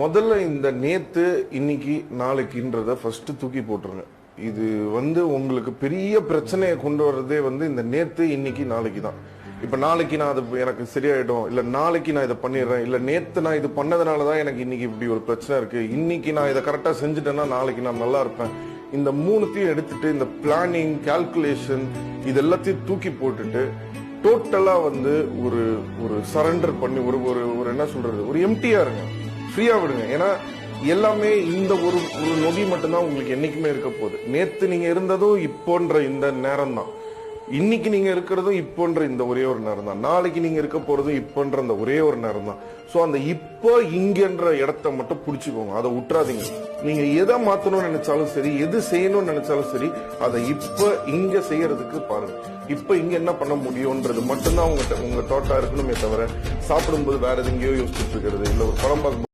முதல்ல இந்த நேத்து இன்னைக்கு நாளைக்குன்றத ஃபர்ஸ்ட் தூக்கி போட்டுருங்க. இது உங்களுக்கு பெரிய பிரச்சனையை கொண்டு வர்றதே இந்த நேத்து இன்னைக்கு நாளைக்கு தான். இப்ப நாளைக்கு நான் அது எனக்கு சரியாயிடும், இல்ல நாளைக்கு நான் இதை பண்ணிடுறேன், இல்ல நேத்து நான் இது பண்ணதுனாலதான் எனக்கு இன்னைக்கு இப்படி ஒரு பிரச்சனை இருக்கு, இன்னைக்கு நான் இதை கரெக்டா செஞ்சுட்டேன்னா நாளைக்கு நான் நல்லா இருப்பேன். இந்த மூணுத்தையும் எடுத்துட்டு இந்த பிளானிங், கால்குலேஷன் இது எல்லாத்தையும் தூக்கி போட்டுட்டு டோட்டலா ஒரு ஒரு சரண்டர் பண்ணி ஒரு என்ன சொல்றது, ஒரு எம்டியா இருங்க, ஃப்ரீயா விடுங்க. ஏன்னா எல்லாமே இந்த ஒரு ஒரு நொடி மட்டும்தான் உங்களுக்கு என்னைக்குமே இருக்க போகுது. நேத்து நீங்க இருந்ததும் இப்போன்ற இந்த நேரம் தான், இன்னைக்கு நீங்க இருக்கிறதும் இப்போன்ற இந்த ஒரே ஒரு நேரம் தான், நாளைக்கு நீங்க இருக்க போறதும் இப்போன்ற அந்த ஒரே ஒரு நேரம் தான். சோ அந்த இப்போ இங்கன்ற இடத்த மட்டும் புடிச்சுக்கோங்க, அதை விட்டுறாதீங்க. நீங்க எதை மாத்தணும்னு நினைச்சாலும் சரி, எது செய்யணும்னு நினைச்சாலும் சரி, அதை இப்ப இங்க செய்யறதுக்கு பாருங்க. இப்ப இங்க என்ன பண்ண முடியும்ன்றது மட்டும்தான் உங்க தாட்டா இருக்கணுமே தவிர சாப்பிடும்போது வேற எதுங்கயோ யோசிச்சுட்டு இருக்கிறது, இல்ல ஒரு படம் பார்க்கும்